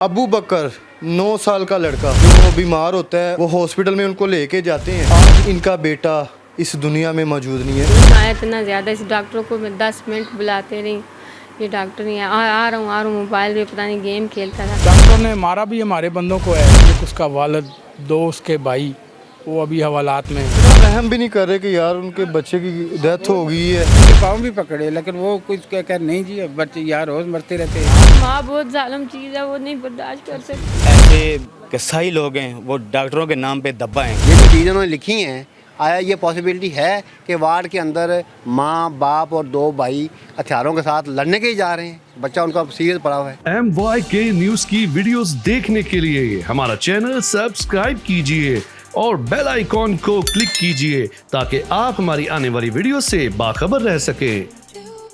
अबू बकर 9 साल का लड़का जो बीमार होता है वो हॉस्पिटल में उनको लेके जाते हैं। आज इनका बेटा इस दुनिया में मौजूद नहीं है। आया इतना ज़्यादा, इस डॉक्टर को मैं 10 मिनट बुलाते रही, ये डॉक्टर नहीं आ रहा हूँ मोबाइल पे पता नहीं गेम खेलता था। डॉक्टर ने मारा भी हमारे बंदों को है, एक उसका वालिद, दो उसके भाई, वो अभी हवालात में है। रहम भी नहीं कर रहे कि यार उनके बच्चे की डेथ हो गई है। उनके पाँव भी पकड़े लेकिन वो कुछ कह नहीं जी, बच्चे यार रोज मरते रहते हैं। माँ बहुत जालिम चीज़ है, वो नहीं बर्दाश्त कर सकती। ऐसे कसाई लोग हैं वो डॉक्टरों के नाम पे दब्बा हैं। ये जो चीज़ें उन्होंने लिखी हैं, आया ये पॉसिबिलिटी है कि वार्ड के अंदर माँ बाप और 2 भाई हथियारों के साथ लड़ने के ही जा रहे हैं, बच्चा उनका सीरियस पड़ा हुआ है। MYK न्यूज की वीडियोस देखने के लिए हमारा चैनल सब्सक्राइब कीजिए और बेल आइकॉन को क्लिक कीजिए ताकि आप हमारी आने वाली वीडियो से बाखबर रह सकें।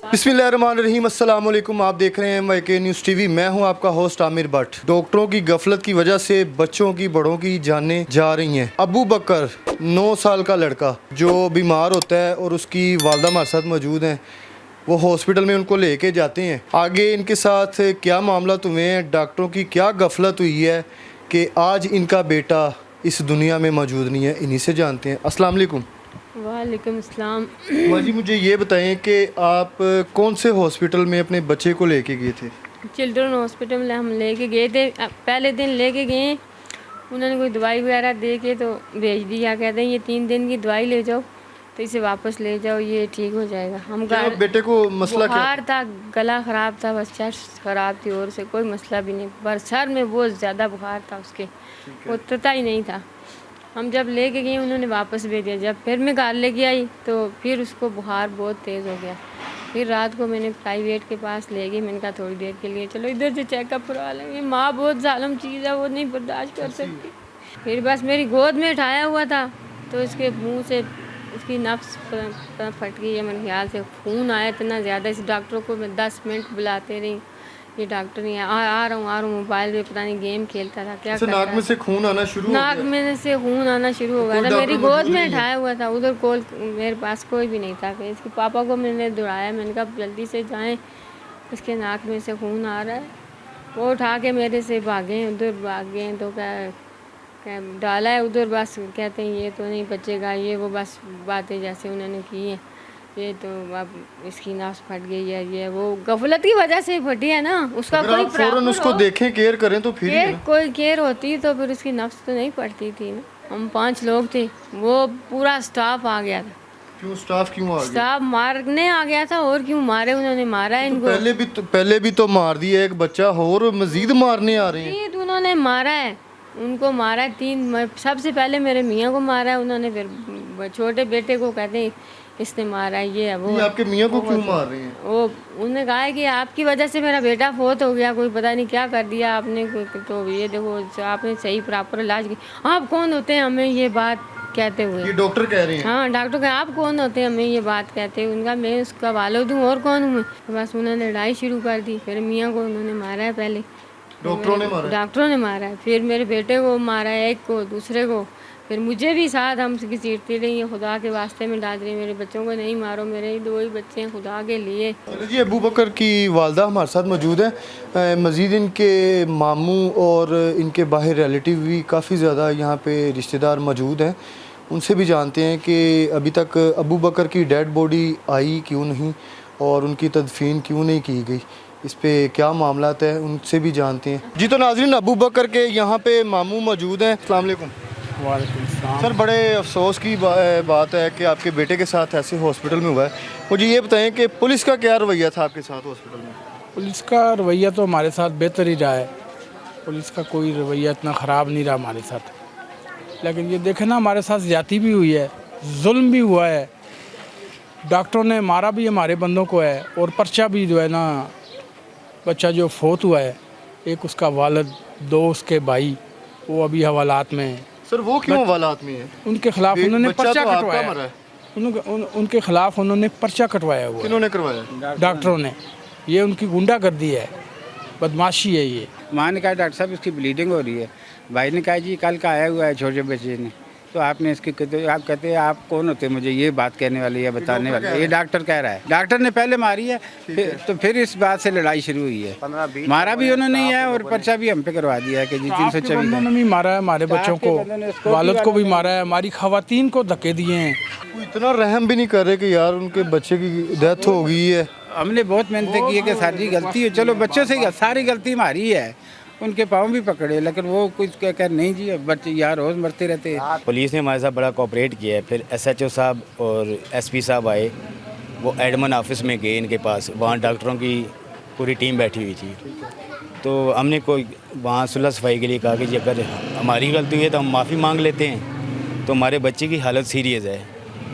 बिस्मिल्लाहिर्रहमानिर्रहीम, अस्सलाम वालेकुम। आप देख रहे हैं MYK न्यूज़ टीवी। मैं हूं आपका होस्ट आमिर भट्ट। डॉक्टरों की गफलत की वजह से बच्चों की बड़ों की जानें जा रही हैं। अबू बकर 9 साल का लड़का जो बीमार होता है और उसकी वालदा हमारे साथ मौजूद हैं, वो हॉस्पिटल में उनको लेके जाते हैं। आगे इनके साथ क्या मामला हुए हैं, डॉक्टरों की क्या गफलत हुई है कि आज इनका बेटा इस दुनिया में मौजूद नहीं है, इन्हीं से जानते हैं। अस्सलाम वालेकुम। वालेकुम अस्सलाम। माँ जी, मुझे ये बताएं कि आप कौन से हॉस्पिटल में अपने बच्चे को लेके गए थे? चिल्ड्रन हॉस्पिटल में हम लेके गए थे। पहले दिन लेके गए, उन्होंने कोई दवाई वगैरह दे के तो भेज दिया, कहते हैं ये 3 दिन की दवाई ले जाओ तो इसे वापस ले जाओ, ये ठीक हो जाएगा। हम क्या बेटे को मसला क्या? बुखार था, गला ख़राब था, बस चेस्ट ख़राब थी, और से कोई मसला भी नहीं, पर सर में बहुत ज़्यादा बुखार था उसके, उतरता ही नहीं था। हम जब लेके गए उन्होंने वापस भेज दिया। जब फिर मैं घर लेके आई तो फिर उसको बुखार बहुत तेज़ हो गया। फिर रात को मैंने प्राइवेट के पास ले गई, मैंने कहा थोड़ी देर के लिए चलो इधर से चेकअप करवा लेंगे। माँ बहुत जालिम चीज़ है, वो नहीं बर्दाश्त कर सकती। फिर बस मेरी गोद में उठाया हुआ था तो इसके मुँह से उसकी नफ्स फट गई है, मेरे ख्याल से खून आया इतना ज़्यादा। इस डॉक्टर को मैं 10 मिनट बुलाते रही, ये डॉक्टर नहीं आ रहा हूँ मोबाइल पे पता नहीं गेम खेलता था, क्या करता नाक में से खून आना शुरू हो गया? नाक में से खून आना शुरू हो गया था। मेरी गोद में उठाया हुआ था, उधर कोल मेरे पास कोई भी नहीं था। फिर इसके पापा को मैंने दौड़ाया, मैंने कहा जल्दी से जाएं, इसके नाक में से खून आ रहा है। वो उठा के मेरे से भागे, उधर भाग गए तो क्या डाला है उधर, बस कहते हैं ये तो नहीं बचेगा, ये वो बस बातें जैसे उन्होंने की हैं, ये तो अब इसकी नाश फट गई है, ये वो गफलत की वजह से फटी है ना। उसका कोई फौरन उसको देखें, केयर करें तो फिर केयर, कोई केयर होती तो फिर उसकी नफ्स तो नहीं पड़ती थी ना। हम 5 लोग थे, वो पूरा स्टाफ आ गया था। क्यों स्टाफ क्यों आ गया? स्टाफ मारने आ गया था, और क्यों मारे, उन्होंने मारा है इनको। पहले भी तो मार दिया एक बच्चा, और मजीद मारने आ रहे हैं। 3 उन्होंने मारा है, उनको मारा है 3। सबसे पहले मेरे मियाँ को मारा है उन्होंने, फिर छोटे बेटे को कहते हैं इसने मारा है, ये है वो। आपके मियाँ को क्यों मार रहे हैं? वो उन्होंने कहा है कि आपकी वजह से मेरा बेटा फोत हो गया, कोई पता नहीं क्या कर दिया आपने, तो ये देखो आपने सही प्रॉपर इलाज किया। आप कौन होते हैं हमें ये बात कहते हुए? ये डॉक्टर कह रहे हैं? हाँ डॉक्टर कह, आप कौन होते हैं हमें ये बात कहते हैं? उनका मैं उसका वालिद हूँ, और कौन हूँ मैं? तो बस उन्होंने लड़ाई शुरू कर दी। फिर मियाँ को उन्होंने मारा है, पहले डॉक्टरों ने मारा? डॉक्टरों ने मारा है, फिर मेरे बेटे को मारा है, एक को, दूसरे को, फिर मुझे भी साथ। हम घसीटती रही है, खुदा के वास्ते में डाल रही, मेरे बच्चों को नहीं मारो, मेरे ही 2 ही बच्चे हैं, खुदा के लिए। जी, अबू बकर की वालदा हमारे साथ मौजूद है। मज़ीद इनके मामू और इनके बाहर रिलेटिव भी काफ़ी ज़्यादा यहाँ पे रिश्तेदार मौजूद हैं। उनसे भी जानते हैं कि अभी तक अबू बकर की डेड बॉडी आई क्यों नहीं और उनकी तदफीन क्यों नहीं की गई, इस पे क्या मामला है, उनसे भी जानते हैं। जी तो नाज़रीन, अबू बकर के यहाँ पे मामू मौजूद हैं। अस्सलाम वालेकुम। वालेकुम सलाम। सर, बड़े अफसोस की बात है कि आपके बेटे के साथ ऐसे हॉस्पिटल में हुआ है। मुझे ये बताएं कि पुलिस का क्या रवैया था आपके साथ हॉस्पिटल में? पुलिस का रवैया तो हमारे साथ बेहतर ही रहा है, पुलिस का कोई रवैया इतना ख़राब नहीं रहा हमारे साथ। लेकिन ये देखे ना, हमारे साथ ज़्यादती भी हुई है, जुल्म भी हुआ है, डॉक्टरों ने मारा भी हमारे बंदों को है, और पर्चा भी जो है ना, बच्चा जो फोत हुआ है, एक उसका वालिद, 2 उसके भाई, वो अभी हवालात में है। सर वो क्यों हवालात में है? उनके खिलाफ उन्होंने पर्चा तो कटवाया, उनके खिलाफ उन्होंने पर्चा कटवाया हुआ। किन्होंने करवाया? डॉक्टरों ने। ये उनकी गुंडागर्दी है, बदमाशी है ये। माँ ने कहा डॉक्टर साहब इसकी ब्लीडिंग हो रही है, भाई ने कहा जी कल का आया हुआ है छोटे बच्चे ने, तो आपने इसकी आप कहते हैं आप कौन होते हैं मुझे ये बात कहने वाले या बताने वाले? ये डॉक्टर कह रहा है, डॉक्टर ने पहले मारी है, तो फिर इस बात से लड़ाई शुरू हुई है। 15-20 मारा भी उन्होंने ही है और पर्चा भी हम पे करवा दिया है कि जी आपके 324 बंदों ने भी मारा है, हमारे बच्चों को, वालिद को भी मारा है, हमारी खवातीन को धक्के दिए हैं। कोई इतना रहम भी नहीं कर रहे कि यार उनके बच्चे की डेथ हो गई है। हमने बहुत मेहनत की है कि सारी गलती है, चलो बच्चों से सारी गलती हमारी है, उनके पाँव भी पकड़े, लेकिन वो कुछ कह नहीं जी बच्चे यार रोज़ मरते रहते हैं। पुलिस ने हमारे साथ बड़ा कोऑपरेट किया है। फिर एसएचओ साहब और एसपी साहब आए, वो एडमन ऑफिस में गए इनके पास, वहाँ डॉक्टरों की पूरी टीम बैठी हुई थी। तो हमने कोई वहाँ सुलह सफाई के लिए कहा कि जी अगर हमारी गलती हुई है तो हम माफ़ी मांग लेते हैं, तो हमारे बच्चे की हालत सीरियस है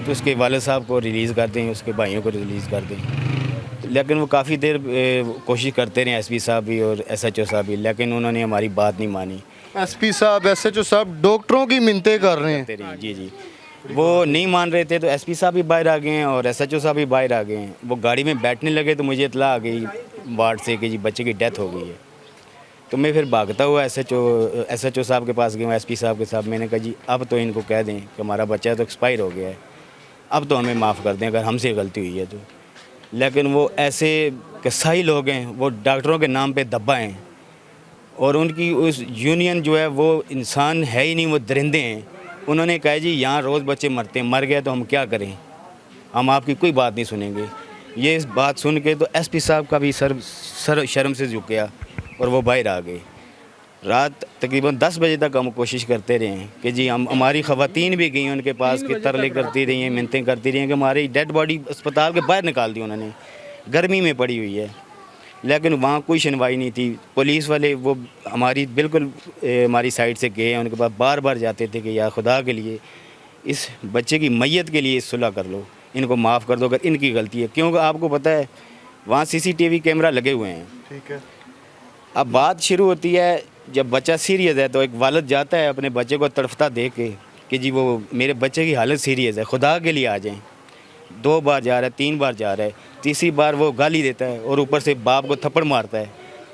तो उसके वालिद साहब को रिलीज़ कर दें, उसके भाइयों को रिलीज़ कर दें। लेकिन वो काफ़ी देर कोशिश करते रहे एसपी साहब भी और एसएचओ साहब भी, लेकिन उन्होंने हमारी बात नहीं मानी। एसपी साहब, एसएचओ साहब डॉक्टरों की मिन्नतें कर रहे हैं। जी जी, वो नहीं मान रहे थे तो एसपी साहब भी बाहर आ गए हैं और एसएचओ साहब भी बाहर आ गए हैं। वो गाड़ी में बैठने लगे तो मुझे इतला आ गई वार्ड से कि जी बच्चे की डेथ हो गई है। तो मैं फिर भागता हुआ एसएचओ साहब के पास गया, एसपी साहब के साथ। मैंने कहा जी अब तो इनको कह दें कि हमारा बच्चा तो एक्सपायर हो गया है, अब तो हमें माफ़ कर दें अगर हमसे गलती हुई है तो। लेकिन वो ऐसे कसाई लोग हैं, वो डॉक्टरों के नाम पे दब्बा हैं और उनकी उस यूनियन जो है वो इंसान है ही नहीं, वो दरिंदे हैं। उन्होंने कहा जी यहाँ रोज़ बच्चे मरते हैं, मर गए तो हम क्या करें, हम आपकी कोई बात नहीं सुनेंगे। ये इस बात सुन के तो एसपी साहब का भी सर शर्म से झुक गया और वो बाहर आ गए। रात तकरीबन 10 बजे तक हम कोशिश करते रहे हैं कि जी हम, हमारी ख़वातीन भी गई उनके पास कि तरले करती रही हैं, मिन्नतें करती रही हैं कि हमारी डेड बॉडी अस्पताल के बाहर निकाल दी उन्होंने, गर्मी में पड़ी हुई है। लेकिन वहाँ कोई सुनवाई नहीं थी। पुलिस वाले वो हमारी बिल्कुल हमारी साइड से गए, उनके पास बार बार जाते थे कि यार खुदा के लिए इस बच्चे की मैयत के लिए सुलह कर लो, इनको माफ़ कर दो अगर इनकी गलती है। क्योंकि आपको पता है वहाँ CCTV कैमरा लगे हुए हैं। ठीक है। अब बात शुरू होती है जब बच्चा सीरियस है तो एक वालिद जाता है अपने बच्चे को तड़फता देख के कि जी वो मेरे बच्चे की हालत सीरियस है, खुदा के लिए आ जाएं। 2 बार जा रहा है, 3 बार जा रहा है, तीसरी बार वो गाली देता है और ऊपर से बाप को थप्पड़ मारता है।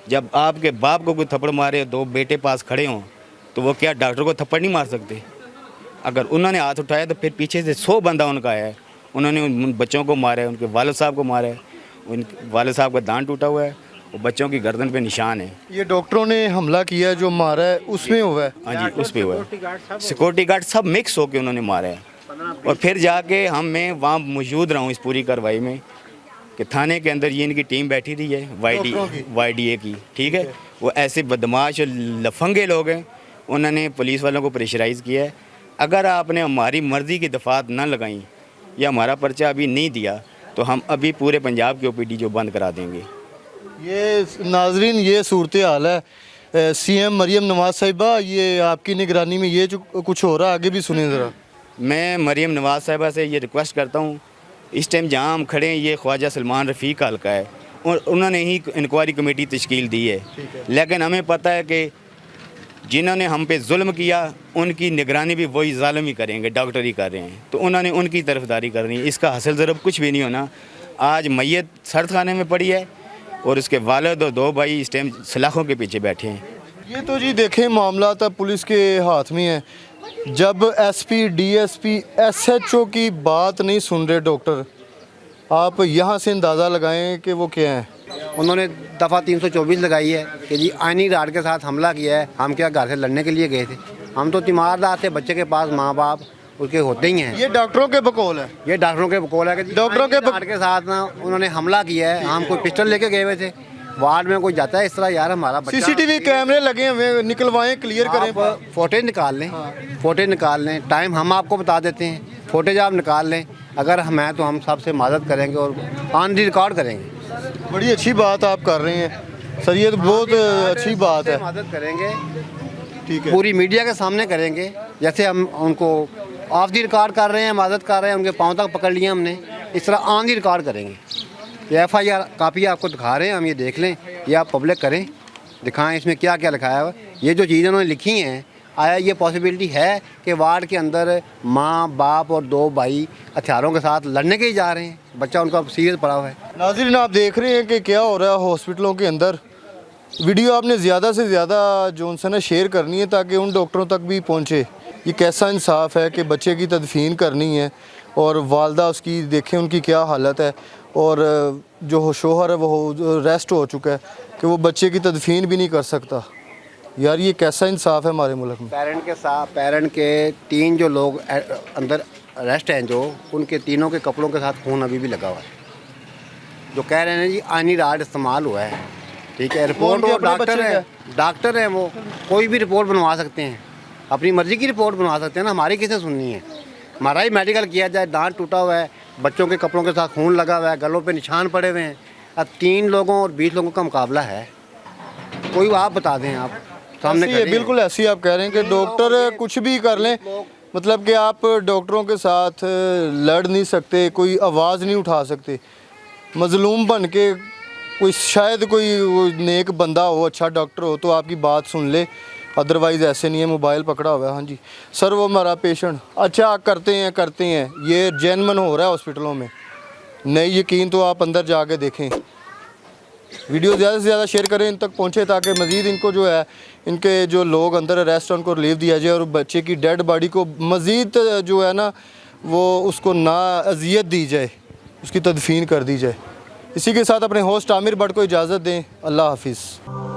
जब आपके बाप को कोई थप्पड़ मारे, 2 बेटे पास खड़े हों, तो वो क्या डॉक्टर को थप्पड़ नहीं मार सकते? अगर उन्होंने हाथ उठाया तो फिर पीछे से 100 बंदा उनका आया है, उन्होंने उन बच्चों को मारा है, उनके वालिद साहब को मारा है। उन वालिद साहब का दांत टूटा हुआ है, वो बच्चों की गर्दन पे निशान है। ये डॉक्टरों ने हमला किया जो मारा है उसमें हुआ है? हाँ जी, उस पर हुआ है। सिक्योरिटी गार्ड सब मिक्स होकर उन्होंने मारा है। और फिर जाके मैं वहाँ मौजूद रहा हूँ इस पूरी कार्रवाई में कि थाने के अंदर ये इनकी टीम बैठी रही है YDA की, ठीक है। वो ऐसे बदमाश और लफंगे लोग हैं, उन्होंने पुलिस वालों को प्रेशराइज़ किया है। अगर आपने हमारी मर्ज़ी की दफात ना लगाई या हमारा पर्चा अभी नहीं दिया तो हम अभी पूरे पंजाब की OPD जो बंद करा देंगे। ये नाजरीन ये सूरत हाल है। CM मरियम नवाज़ साहिबा, ये आपकी निगरानी में ये जो कुछ हो रहा है आगे भी सुने ज़रा। मैं मरियम नवाज़ साहिबा से ये रिक्वेस्ट करता हूँ, इस टाइम जहाँ हम खड़े हैं ये ख्वाजा सलमान रफ़ीक हल्का है और उन्होंने ही इंक्वायरी कमेटी तश्कील दी है। लेकिन हमें पता है कि जिन्होंने हम पे जुल्म किया उनकी निगरानी भी वही ज़ालिम ही करेंगे, डॉक्टर ही कर रहे हैं, तो उन्होंने उनकी तरफदारी करनी है। इसका हासिल ज़रूर कुछ भी नहीं होना। आज मैयत सर्द खाने में पड़ी है और उसके वालिद और 2 भाई इस टाइम सलाखों के पीछे बैठे हैं। ये तो जी देखें मामला तो पुलिस के हाथ में है। जब SP, DSP, SHO की बात नहीं सुन रहे डॉक्टर, आप यहाँ से अंदाज़ा लगाएं कि वो क्या है। उन्होंने दफ़ा 324 लगाई है कि जी आइनी राड के साथ हमला किया है। हम क्या घर से लड़ने के लिए गए थे? हम तो तीमारदार थे, बच्चे के पास माँ बाप उसके होते ही हैं। ये डॉक्टरों के बकौल है, ये डॉक्टरों के बकौल है कि डॉक्टरों के राड के साथ ना उन्होंने हमला किया है। हम कोई पिस्टल लेके गए हुए थे, वार्ड में कोई जाता है इस तरह, यार हमारा बच्चा। CCTV कैमरे लगे हुए, निकलवाएं, क्लियर करें। आप फोटेज निकाल लें, फोटेज निकाल लें, टाइम हम आपको बता देते हैं, फोटेज आप निकाल लें। अगर हम हैं तो हम सबसे मदद करेंगे और ऑन दी रिकॉर्ड करेंगे। बड़ी अच्छी बात आप कर रहे हैं सर, ये तो बहुत अच्छी बात है। मदद करेंगे, ठीक है, पूरी मीडिया के सामने करेंगे। जैसे हम उनको ऑफ दी रिकॉर्ड कर रहे हैं, मदद कर रहे हैं, उनके पाँव तक पकड़ लिया हमने, इस तरह ऑन दी रिकॉर्ड करेंगे। ये FIR कापी आपको दिखा रहे हैं हम, ये देख लें, ये आप पब्लिक करें, दिखाएं इसमें क्या क्या लिखाया हुआ। ये जो चीज़ें उन्होंने लिखी हैं, आया ये पॉसिबिलिटी है कि वार्ड के अंदर माँ बाप और 2 भाई हथियारों के साथ लड़ने के ही जा रहे हैं, बच्चा उनका सीरियस पड़ा हुआ है। नाज़रीन आप देख रहे हैं कि क्या हो रहा है हॉस्पिटलों के अंदर। वीडियो आपने ज़्यादा से ज़्यादा जो उनसे ना शेयर करनी है ताकि उन डॉक्टरों तक भी पहुँचे। ये कैसा इंसाफ है कि बच्चे की तदफीन करनी है और वालदा उसकी देखें उनकी क्या हालत है, और जो शोहर है वो रेस्ट हो चुका है कि वो बच्चे की तदफीन भी नहीं कर सकता। यार ये कैसा इंसाफ है हमारे मुल्क में। पेरेंट के 3 जो लोग अंदर अरेस्ट हैं, जो उनके तीनों के कपड़ों के साथ खून अभी भी लगा हुआ है। जो कह रहे हैं जी आनी राड इस्तेमाल हुआ है, ठीक है। रिपोर्ट उनके वो अपने डॉक्टर हैं, वो कोई भी रिपोर्ट बनवा सकते हैं, अपनी मर्ज़ी की रिपोर्ट बनवा सकते हैं ना, हमारी किसे सुननी है। हमारा ही मेडिकल किया जाए, दांत टूटा हुआ है, बच्चों के कपड़ों के साथ खून लगा हुआ है, गलों पे निशान पड़े हुए हैं। अब 3 लोगों और 20 लोगों का मुकाबला है, कोई आप बता दें, आप सामने ऐसी है, खड़े हैं। बिल्कुल ऐसी आप कह रहे हैं कि डॉक्टर कुछ भी कर लें, मतलब कि आप डॉक्टरों के साथ लड़ नहीं सकते, कोई आवाज़ नहीं उठा सकते। मजलूम बन के कोई शायद कोई नेक बंदा हो, अच्छा डॉक्टर हो तो आपकी बात सुन ले, अदरवाइज़ ऐसे नहीं है। मोबाइल पकड़ा हुआ है, हाँ जी सर वो हमारा पेशेंट, अच्छा करते हैं ये जेन्युइन हो रहा है हॉस्पिटलों में। नहीं यकीन तो आप अंदर जाके देखें। वीडियो ज़्यादा से ज़्यादा शेयर करें, इन तक पहुँचे, ताकि मज़ीद इनको जो है, इनके जो लोग अंदर अरेस्ट हैं उनको रिलीफ दिया जाए और बच्चे की डेड बॉडी को मज़ीद जो है ना वो उसको ना अजियत दी जाए, उसकी तदफीन कर दी जाए। इसी के साथ अपने होस्ट आमिर भट्ट को इजाज़त दें। अल्लाह हाफिज़।